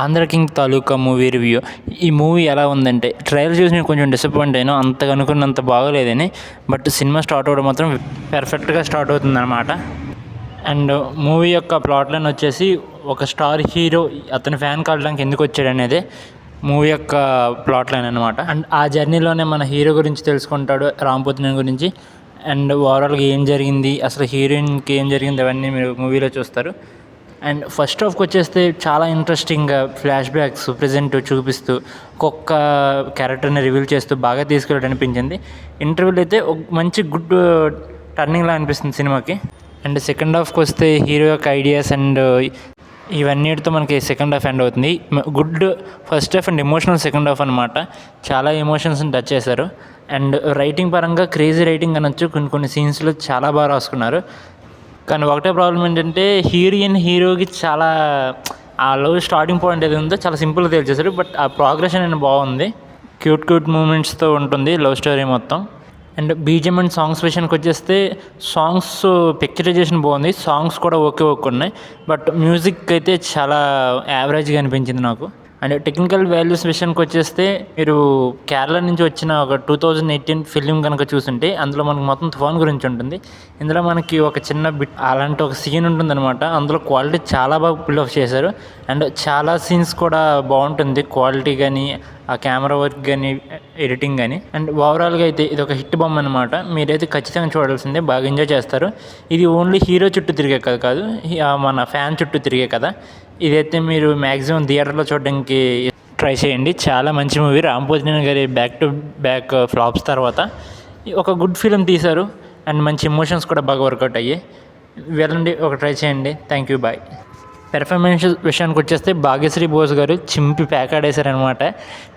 Andhra king తాలూకా movie review. ఈ movie ఎలా ఉందంటే, ట్రైలర్ చూసి నేను కొంచెం డిసప్పాయింట్ అయ్యాను. అంతగా అనుకున్నంత బాగోలేదని. బట్ సినిమా స్టార్ట్ అవ్వడం మాత్రం పెర్ఫెక్ట్గా స్టార్ట్ అవుతుందన్నమాట. అండ్ మూవీ యొక్క ప్లాట్ లైన్ వచ్చేసి, ఒక స్టార్ హీరో అతని ఫ్యాన్ కావడానికి ఎందుకు వచ్చాడు అనేది మూవీ యొక్క ప్లాట్ లైన్ అనమాట. అండ్ ఆ జర్నీలోనే మన హీరో గురించి తెలుసుకుంటాడు, రాంపోతినేని గురించి. అండ్ ఓవరాల్గా ఏం జరిగింది, అసలు హీరోయిన్కి ఏం జరిగింది, అవన్నీ మీరు మూవీలో చూస్తారు. అండ్ ఫస్ట్ హాఫ్కి వచ్చేస్తే చాలా ఇంట్రెస్టింగ్గా ఫ్లాష్ బ్యాక్స్ ప్రజెంట్ చూపిస్తూ ఒక్కొక్క క్యారెక్టర్ని రివీల్ చేస్తూ బాగా తీసుకెళ్ళడం అనిపించింది. ఇంటర్వ్యూలో అయితే ఒక మంచి గుడ్ టర్నింగ్లా అనిపిస్తుంది సినిమాకి. అండ్ సెకండ్ హాఫ్కి వస్తే హీరో యొక్క ఐడియాస్ అండ్ ఇవన్నిటితో మనకి సెకండ్ హాఫ్ ఎండ్ అవుతుంది. Good first half and emotional second half అనమాట. చాలా ఎమోషన్స్ని టచ్ చేశారు. అండ్ రైటింగ్ పరంగా క్రేజీ రైటింగ్ అనొచ్చు. కొన్ని సీన్స్లో చాలా బాగా రాసుకున్నారు. కానీ ఒకటే ప్రాబ్లం ఏంటంటే, హీరోకి చాలా ఆ లవ్ స్టార్టింగ్ పాయింట్ ఏది ఉందో చాలా సింపుల్గా తెలిసేసారు. బట్ ఆ ప్రోగ్రెషన్ అనేది బాగుంది. క్యూట్ మూమెంట్స్తో ఉంటుంది లవ్ స్టోరీ మొత్తం. అండ్ బీజిఎం అండ్ సాంగ్స్ విషయానికి వచ్చేస్తే, సాంగ్స్ పిక్చరైజేషన్ బాగుంది, సాంగ్స్ కూడా ఓకే ఉన్నాయి. బట్ మ్యూజిక్ అయితే చాలా యావరేజ్గా అనిపించింది నాకు. అండ్ టెక్నికల్ వాల్యూస్ విషయానికి వచ్చేస్తే, మీరు కేరళ నుంచి వచ్చిన ఒక 2018 ఫిలిం కనుక చూస్తుంటే, అందులో మనకు మొత్తం తుఫాన్ గురించి ఉంటుంది. ఇందులో మనకి ఒక చిన్న బిట్ అలాంటి ఒక సీన్ ఉంటుందన్నమాట. అందులో క్వాలిటీ చాలా బాగా పుల్ ఆఫ్ చేశారు. అండ్ చాలా సీన్స్ కూడా బాగుంటుంది, క్వాలిటీ కానీ, ఆ కెమెరా వర్క్ కానీ, ఎడిటింగ్ కానీ. అండ్ ఓవరాల్గా అయితే ఇది ఒక హిట్ బొమ్మ అనమాట. మీరైతే ఖచ్చితంగా చూడాల్సిందే, బాగా ఎంజాయ్ చేస్తారు. ఇది ఓన్లీ హీరో చుట్టూ తిరిగే కథ కాదు, మన ఫ్యాన్ చుట్టూ తిరిగే కథ. ఇదైతే మీరు మ్యాక్సిమం థియేటర్లో చూడడానికి ట్రై చేయండి. చాలా మంచి మూవీ. రాంపోతినేని గారి బ్యాక్ టు బ్యాక్ ఫ్లాప్స్ తర్వాత ఒక గుడ్ ఫిలిం తీశారు. అండ్ మంచి ఎమోషన్స్ కూడా బాగా వర్కౌట్ అయ్యాయి. వెళ్ళండి, ఒక ట్రై చేయండి. Thank you, bye. పెర్ఫార్మెన్స్ విషయానికి వచ్చేస్తే, భాగ్యశ్రీ బోస్ గారు చింపి ప్యాకాడేశారనమాట.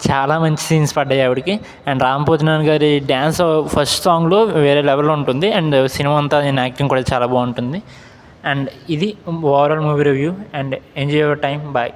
చాలా మంచి సీన్స్ పడ్డాయి ఆవిడకి. అండ్ రాంపోతినేని గారి డ్యాన్స్ ఫస్ట్ సాంగ్లో వేరే లెవెల్లో ఉంటుంది. అండ్ సినిమా అంతా యాక్టింగ్ కూడా చాలా బాగుంటుంది. అండ్ ఇది overall movie review. And enjoy your time. Bye.